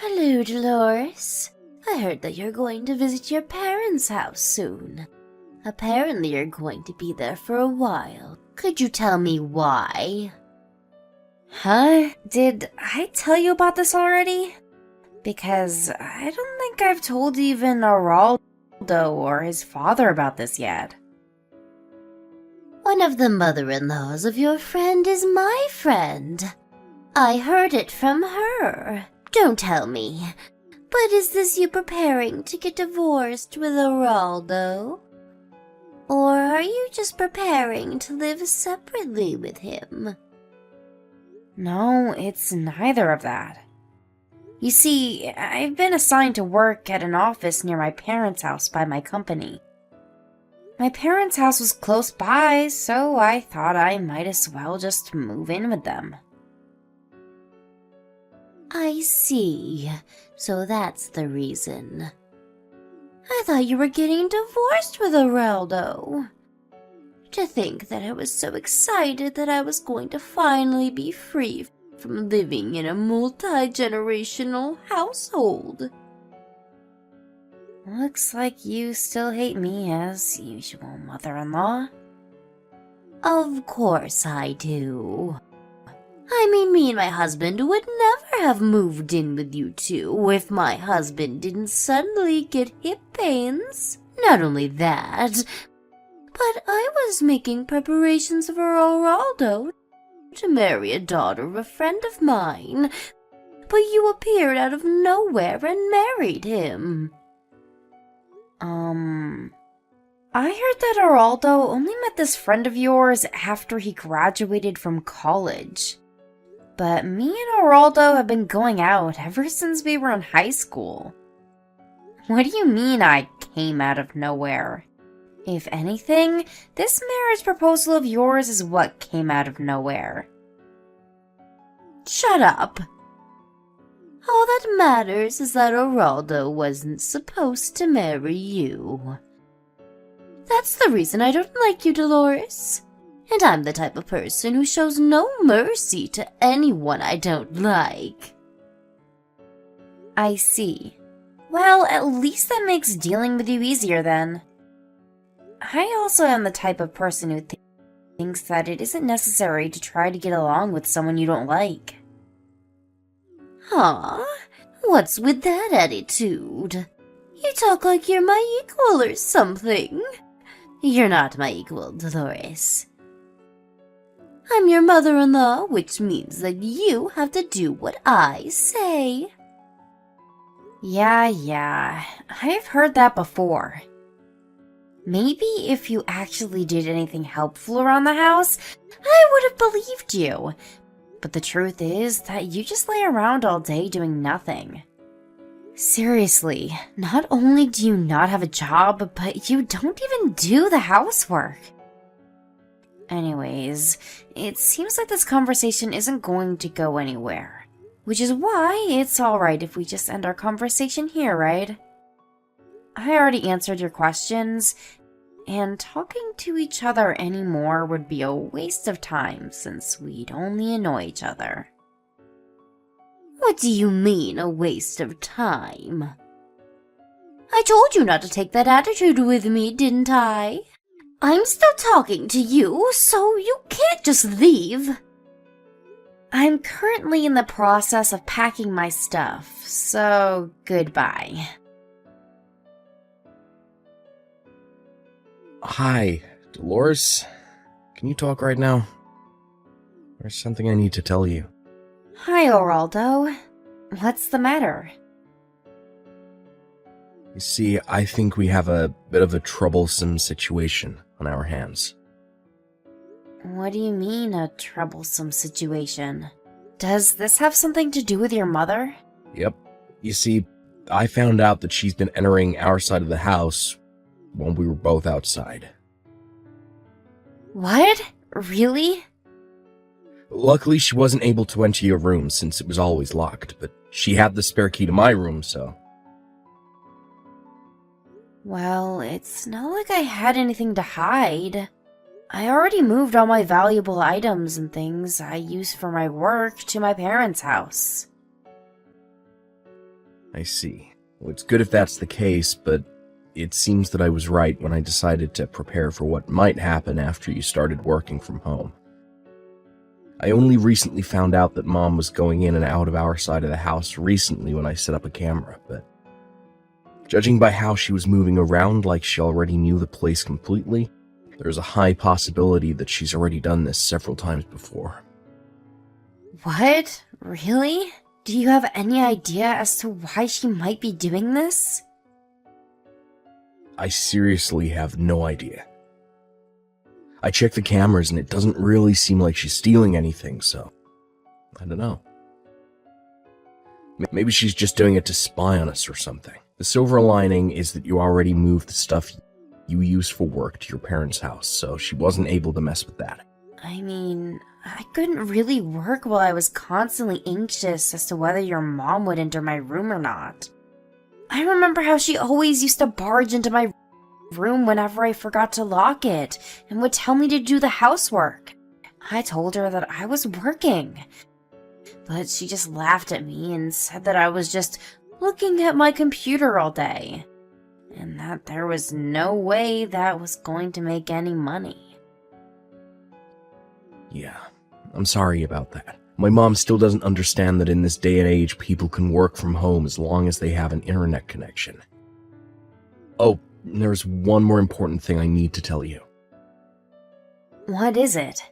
Hello, Dolores. I heard that you're going to visit your parents' house soon. Apparently you're going to be there for a while. Could you tell me why? Huh? Did I tell you about this already? Because I don't think I've told even Araldo or his father about this yet. One of the mother-in-laws of your friend is my friend. I heard it from her. Don't tell me. But is this you preparing to get divorced with Araldo? Or are you just preparing to live separately with him? No, it's neither of that. You see, I've been assigned to work at an office near my parents' house by my company. My parents' house was close by, so I thought I might as well just move in with them. I see. So that's the reason. I thought you were getting divorced with Araldo. To think that I was so excited that I was going to finally be free from living in a multi-generational household. Looks like you still hate me as usual, mother-in-law. Of course I do. I mean, me and my husband would never have moved in with you two if my husband didn't suddenly get hip pains. Not only that, but I was making preparations for Araldo to marry a daughter of a friend of mine, but you appeared out of nowhere and married him. I heard that Araldo only met this friend of yours after he graduated from college. But me and Araldo have been going out ever since we were in high school. What do you mean I came out of nowhere? If anything, this marriage proposal of yours is what came out of nowhere. Shut up. All that matters is that Araldo wasn't supposed to marry you. That's the reason I don't like you, Dolores. And I'm the type of person who shows no mercy to anyone I don't like. I see. Well, at least that makes dealing with you easier then. I also am the type of person who thinks that it isn't necessary to try to get along with someone you don't like. Huh? What's with that attitude? You talk like you're my equal or something. You're not my equal, Dolores. I'm your mother-in-law, which means that you have to do what I say. Yeah, I've heard that before. Maybe if you actually did anything helpful around the house, I would have believed you. But the truth is that you just lay around all day doing nothing. Seriously, not only do you not have a job, but you don't even do the housework. Anyways, it seems like this conversation isn't going to go anywhere. Which is why it's alright if we just end our conversation here, right? I already answered your questions, and talking to each other anymore would be a waste of time since we'd only annoy each other. What do you mean, a waste of time? I told you not to take that attitude with me, didn't I? I'm still talking to you, so you can't just leave. I'm currently in the process of packing my stuff, so goodbye. Hi, Dolores. Can you talk right now? There's something I need to tell you. Hi, Araldo. What's the matter? You see, I think we have a bit of a troublesome situation on our hands. What do you mean, a troublesome situation? Does this have something to do with your mother? Yep. You see, I found out that she's been entering our side of the house when we were both outside. What? Really? Luckily, she wasn't able to enter your room since it was always locked, but she had the spare key to my room, so... Well, it's not like I had anything to hide. I already moved all my valuable items and things I use for my work to my parents' house. I see. Well, it's good if that's the case, but it seems that I was right when I decided to prepare for what might happen after you started working from home. I only recently found out that Mom was going in and out of our side of the house recently when I set up a camera, but judging by how she was moving around like she already knew the place completely, there's a high possibility that she's already done this several times before. What? Really? Do you have any idea as to why she might be doing this? I seriously have no idea. I checked the cameras and it doesn't really seem like she's stealing anything, so I don't know. Maybe she's just doing it to spy on us or something. The silver lining is that you already moved the stuff you use for work to your parents' house, so she wasn't able to mess with that. I mean, I couldn't really work while I was constantly anxious as to whether your mom would enter my room or not. I remember how she always used to barge into my room whenever I forgot to lock it and would tell me to do the housework. I told her that I was working, but she just laughed at me and said that I was just looking at my computer all day, and that there was no way that was going to make any money. Yeah, I'm sorry about that. My mom still doesn't understand that in this day and age, people can work from home as long as they have an internet connection. Oh, there's one more important thing I need to tell you. What is it?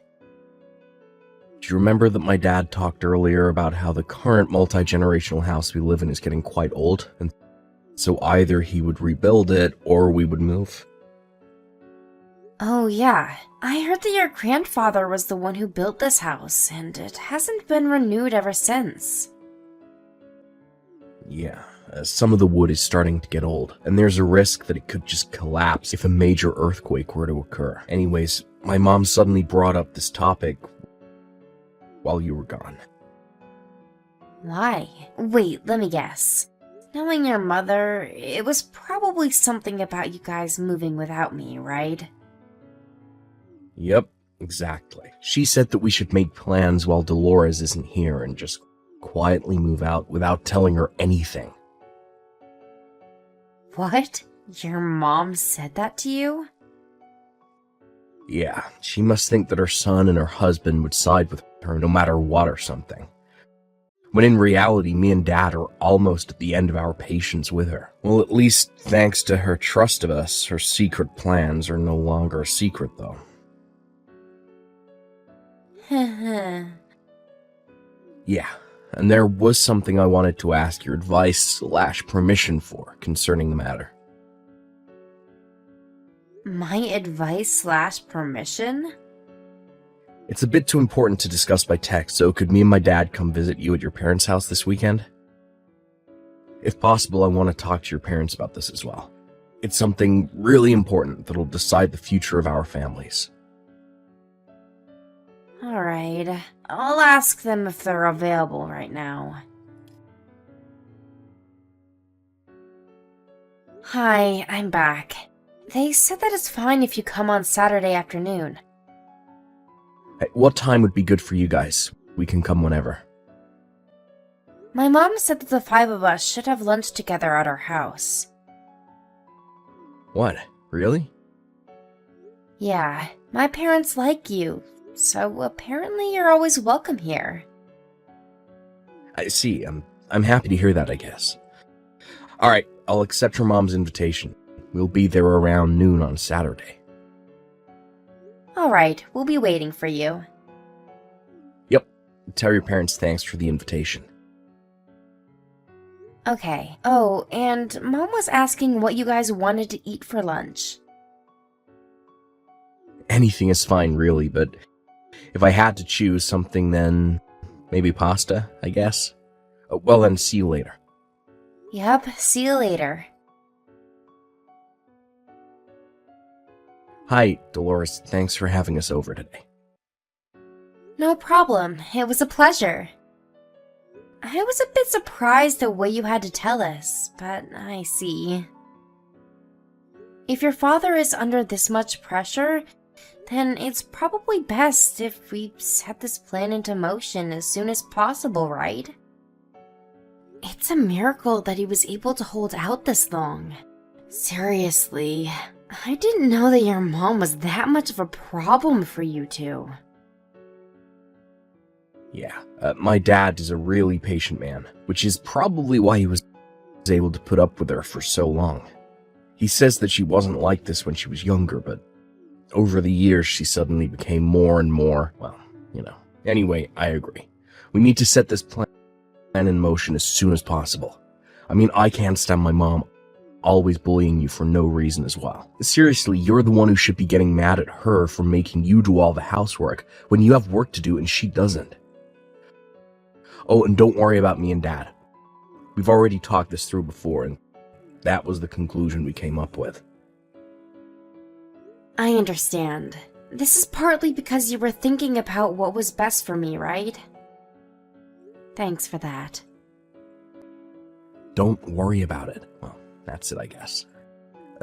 Do you remember that my dad talked earlier about how the current multi-generational house we live in is getting quite old, and so either he would rebuild it or we would move? Oh yeah, I heard that your grandfather was the one who built this house, and it hasn't been renewed ever since. Yeah, some of the wood is starting to get old, and there's a risk that it could just collapse if a major earthquake were to occur. Anyways, my mom suddenly brought up this topic while you were gone. Why? Wait, let me guess. Knowing your mother, it was probably something about you guys moving without me, right? Yep, exactly. She said that we should make plans while Dolores isn't here and just quietly move out without telling her anything. What? Your mom said that to you? Yeah, she must think that her son and her husband would side with her no matter what or something. When in reality, me and Dad are almost at the end of our patience with her. Well, at least thanks to her trust of us, her secret plans are no longer a secret, though. Yeah, and there was something I wanted to ask your advice/permission for concerning the matter. My advice/permission? It's a bit too important to discuss by text, so could me and my dad come visit you at your parents' house this weekend? If possible, I want to talk to your parents about this as well. It's something really important that'll decide the future of our families. Alright, I'll ask them if they're available right now. Hi, I'm back. They said that it's fine if you come on Saturday afternoon. Hey, what time would be good for you guys? We can come whenever. My mom said that the 5 of us should have lunch together at our house. What? Really? Yeah, my parents like you, so apparently you're always welcome here. I see. I'm happy to hear that, I guess. Alright, I'll accept your mom's invitation. We'll be there around noon on Saturday. Alright, we'll be waiting for you. Yep. Tell your parents thanks for the invitation. Okay. Oh, and Mom was asking what you guys wanted to eat for lunch. Anything is fine, really, but if I had to choose something, then maybe pasta, I guess. Well, then, see you later. Yep, see you later. Hi, Dolores. Thanks for having us over today. No problem. It was a pleasure. I was a bit surprised the way you had to tell us, but I see. If your father is under this much pressure, then it's probably best if we set this plan into motion as soon as possible, right? It's a miracle that he was able to hold out this long. Seriously, I didn't know that your mom was that much of a problem for you two. Yeah, my dad is a really patient man, which is probably why he was able to put up with her for so long. He says that she wasn't like this when she was younger, but over the years she suddenly became more and more, well, you know. Anyway, I agree. We need to set this plan in motion as soon as possible. I mean, I can't stand my mom always bullying you for no reason as well. Seriously, you're the one who should be getting mad at her for making you do all the housework when you have work to do and she doesn't. Oh, and don't worry about me and Dad. We've already talked this through before, and that was the conclusion we came up with. I understand. This is partly because you were thinking about what was best for me, right? Thanks for that. Don't worry about it. Well, that's it, I guess.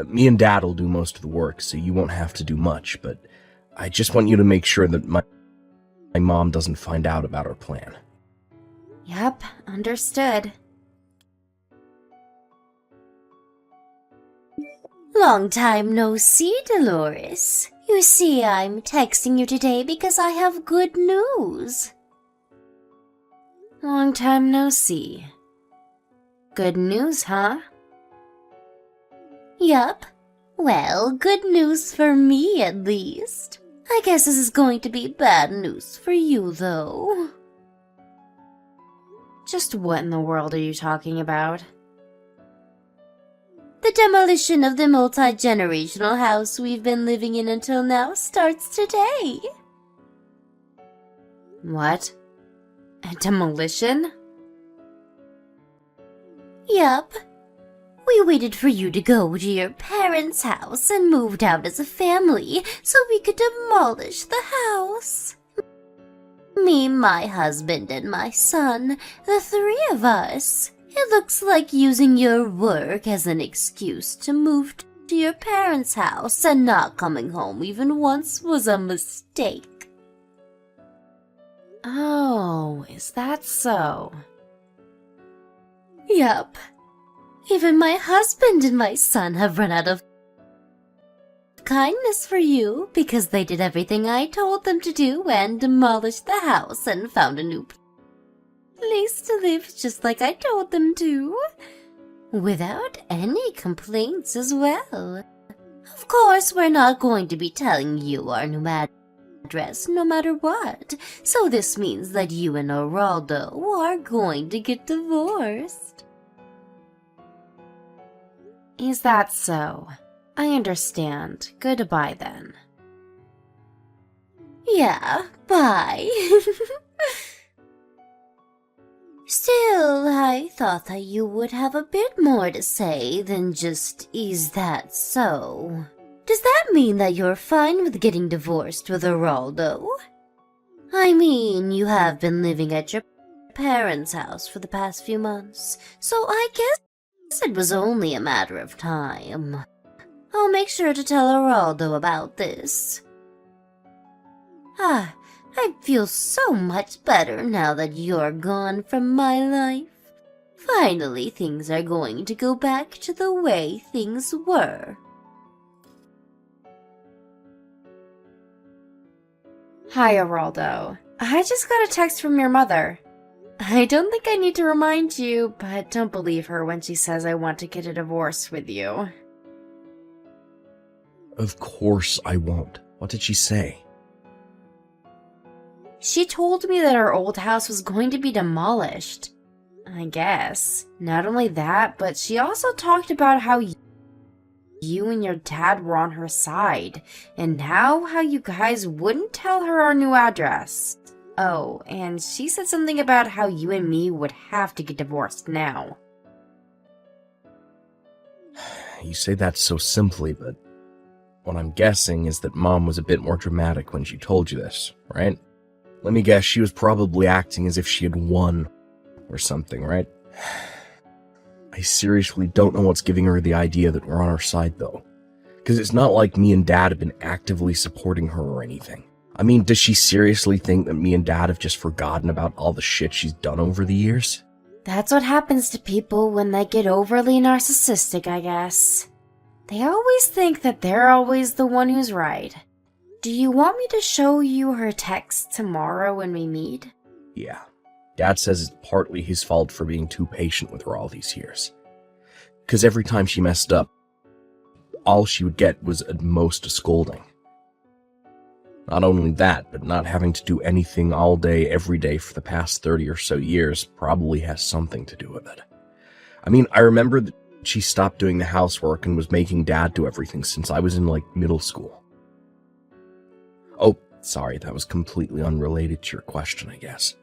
Me and Dad will do most of the work, so you won't have to do much, but I just want you to make sure that my mom doesn't find out about our plan. Yep, understood. Long time no see, Dolores. You see, I'm texting you today because I have good news. Long time no see. Good news, huh? Yup. Well, good news for me at least. I guess this is going to be bad news for you, though. Just what in the world are you talking about? The demolition of the multi-generational house we've been living in until now starts today. What? A demolition? Yup. We waited for you to go to your parents' house and moved out as a family so we could demolish the house. Me, my husband, and my son, the three of us. It looks like using your work as an excuse to move to your parents' house and not coming home even once was a mistake. Oh, is that so? Yup. Even my husband and my son have run out of kindness for you because they did everything I told them to do and demolished the house and found a new place to live just like I told them to, without any complaints as well. Of course, we're not going to be telling you our new address no matter what, so this means that you and Geraldo are going to get divorced. Is that so? I understand. Goodbye then. Yeah, bye. Still, I thought that you would have a bit more to say than just, is that so? Does that mean that you're fine with getting divorced with Geraldo? I mean, you have been living at your parents' house for the past few months, so I guess it was only a matter of time. I'll make sure to tell Geraldo about this. I feel so much better now that you're gone from my life. Finally, things are going to go back to the way things were. Hi, Geraldo. I just got a text from your mother. I don't think I need to remind you, but don't believe her when she says I want to get a divorce with you. Of course I won't. What did she say? She told me that our old house was going to be demolished. I guess. Not only that, but she also talked about how you and your dad were on her side, and now how you guys wouldn't tell her our new address. Oh, and she said something about how you and me would have to get divorced now. You say that so simply, but what I'm guessing is that Mom was a bit more dramatic when she told you this, right? Let me guess, she was probably acting as if she had won or something, right? I seriously don't know what's giving her the idea that we're on her side, though. Because it's not like me and Dad have been actively supporting her or anything. I mean, does she seriously think that me and Dad have just forgotten about all the shit she's done over the years? That's what happens to people when they get overly narcissistic, I guess. They always think that they're always the one who's right. Do you want me to show you her text tomorrow when we meet? Yeah. Dad says it's partly his fault for being too patient with her all these years. Because every time she messed up, all she would get was at most a scolding. Not only that, but not having to do anything all day, every day for the past 30 or so years probably has something to do with it. I mean, I remember that she stopped doing the housework and was making Dad do everything since I was in, middle school. Oh, sorry, that was completely unrelated to your question, I guess.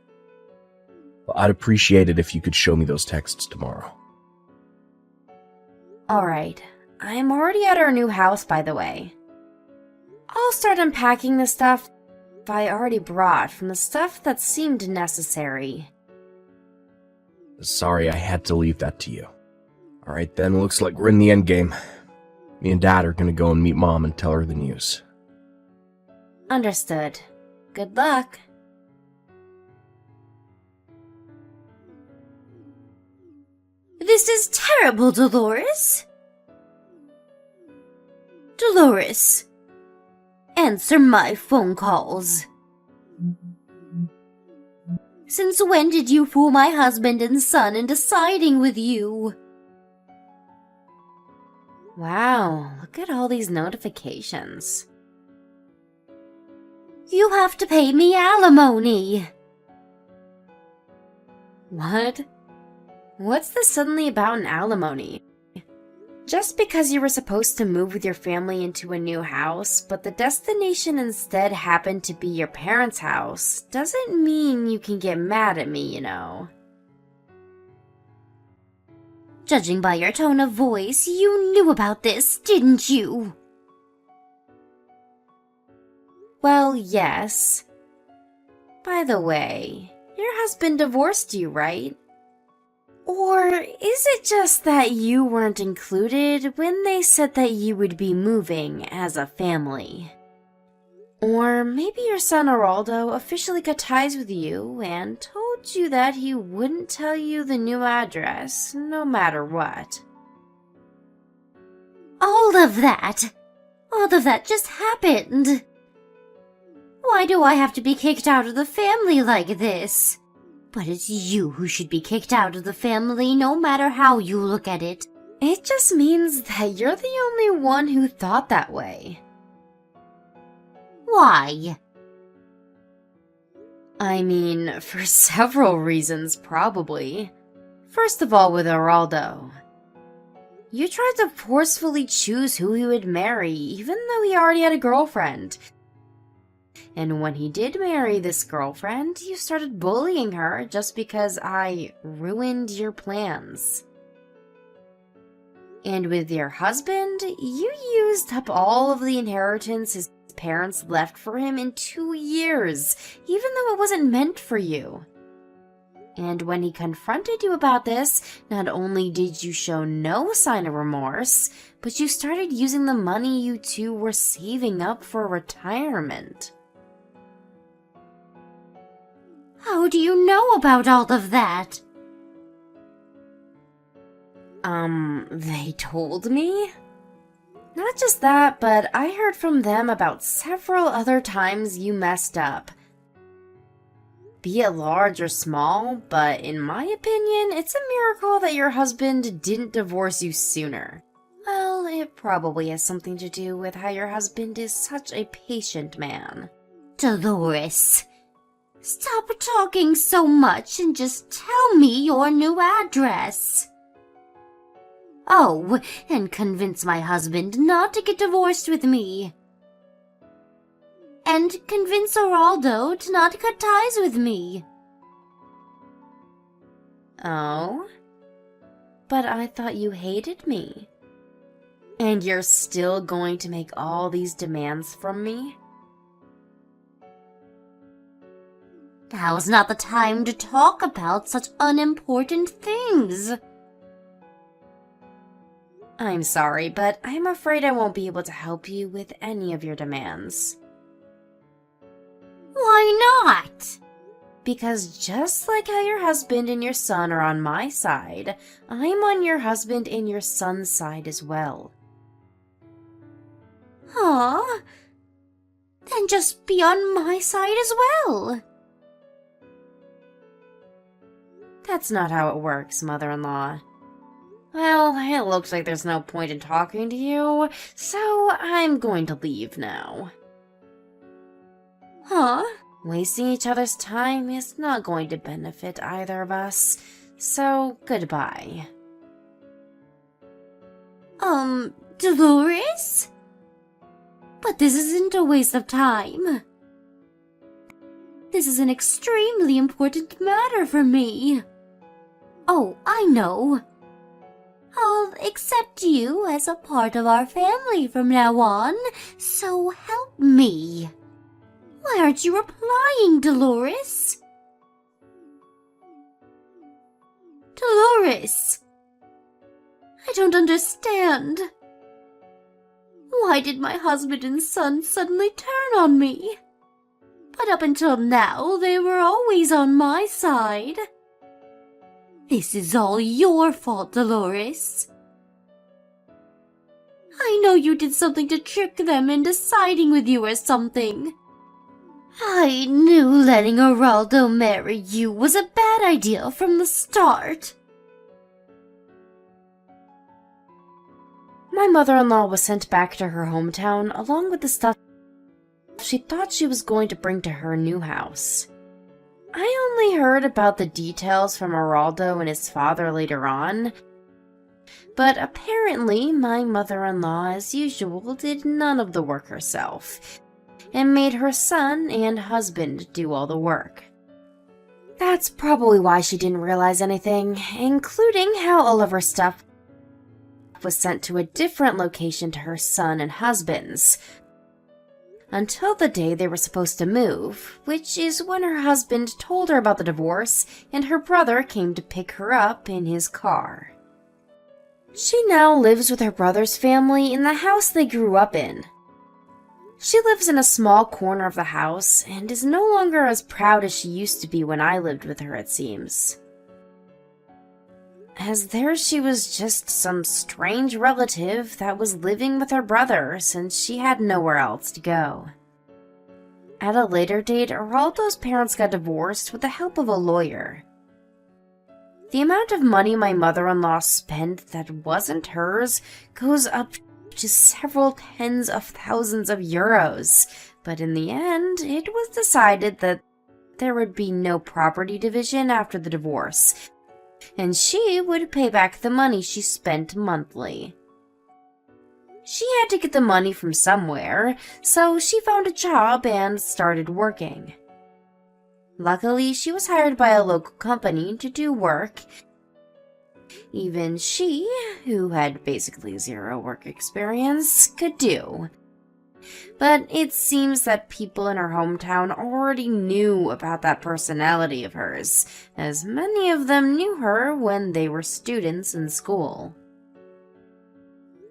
Well, I'd appreciate it if you could show me those texts tomorrow. Alright, I'm already at our new house, by the way. I'll start unpacking the stuff I already brought from the stuff that seemed necessary. Sorry, I had to leave that to you. Alright then, looks like we're in the end game. Me and Dad are gonna go and meet Mom and tell her the news. Understood. Good luck. This is terrible, Dolores. Dolores, answer my phone calls. Since when did you fool my husband and son into siding with you? Wow, look at all these notifications. You have to pay me alimony. What? What's this suddenly about an alimony? Just because you were supposed to move with your family into a new house, but the destination instead happened to be your parents' house, doesn't mean you can get mad at me, you know. Judging by your tone of voice, you knew about this, didn't you? Well, yes. By the way, your husband divorced you, right? Or is it just that you weren't included when they said that you would be moving as a family? Or maybe your son Araldo officially cut ties with you and told you that he wouldn't tell you the new address, no matter what. All of that just happened. Why do I have to be kicked out of the family like this? But it's you who should be kicked out of the family, no matter how you look at it. It just means that you're the only one who thought that way. Why? I mean, for several reasons, probably. First of all, with Araldo. You tried to forcefully choose who he would marry, even though he already had a girlfriend. And when he did marry this girlfriend, you started bullying her just because I ruined your plans. And with your husband, you used up all of the inheritance his parents left for him in 2 years, even though it wasn't meant for you. And when he confronted you about this, not only did you show no sign of remorse, but you started using the money you two were saving up for retirement. How do you know about all of that? They told me? Not just that, but I heard from them about several other times you messed up. Be it large or small, but in my opinion, it's a miracle that your husband didn't divorce you sooner. Well, it probably has something to do with how your husband is such a patient man. Dolores, stop talking so much and just tell me your new address. Oh, and convince my husband not to get divorced with me. And convince Araldo to not cut ties with me. Oh? But I thought you hated me. And you're still going to make all these demands from me? Now's not the time to talk about such unimportant things. I'm sorry, but I'm afraid I won't be able to help you with any of your demands. Why not? Because just like how your husband and your son are on my side, I'm on your husband and your son's side as well. Huh? Then just be on my side as well. That's not how it works, mother-in-law. Well, it looks like there's no point in talking to you, so I'm going to leave now. Huh? Wasting each other's time is not going to benefit either of us, so goodbye. Dolores? But this isn't a waste of time. This is an extremely important matter for me. Oh, I know. I'll accept you as a part of our family from now on, so help me. Why aren't you replying, Dolores? Dolores! I don't understand. Why did my husband and son suddenly turn on me? But up until now, they were always on my side. This is all your fault, Dolores. I know you did something to trick them into siding with you or something. I knew letting Geraldo marry you was a bad idea from the start. My mother-in-law was sent back to her hometown along with the stuff she thought she was going to bring to her new house. I only heard about the details from Geraldo and his father later on, but apparently my mother-in-law, as usual, did none of the work herself, and made her son and husband do all the work. That's probably why she didn't realize anything, including how all of her stuff was sent to a different location to her son and husband's, until the day they were supposed to move, which is when her husband told her about the divorce and her brother came to pick her up in his car. She now lives with her brother's family in the house they grew up in. She lives in a small corner of the house and is no longer as proud as she used to be when I lived with her, it seems. As there she was just some strange relative that was living with her brother since she had nowhere else to go. At a later date, Geraldo's parents got divorced with the help of a lawyer. The amount of money my mother-in-law spent that wasn't hers goes up to several tens of thousands of euros, but in the end, it was decided that there would be no property division after the divorce, and she would pay back the money she spent monthly. She had to get the money from somewhere, so she found a job and started working. Luckily, she was hired by a local company to do work even she, who had basically zero work experience, could do. But it seems that people in her hometown already knew about that personality of hers, as many of them knew her when they were students in school.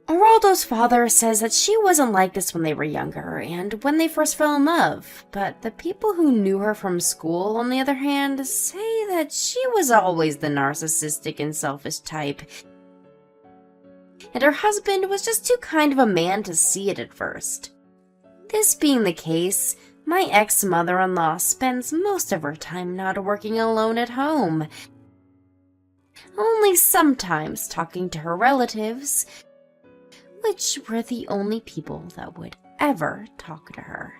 Geraldo's father says that she wasn't like this when they were younger and when they first fell in love, but the people who knew her from school, on the other hand, say that she was always the narcissistic and selfish type, and her husband was just too kind of a man to see it at first. This being the case, my ex-mother-in-law spends most of her time not working alone at home, only sometimes talking to her relatives, which were the only people that would ever talk to her.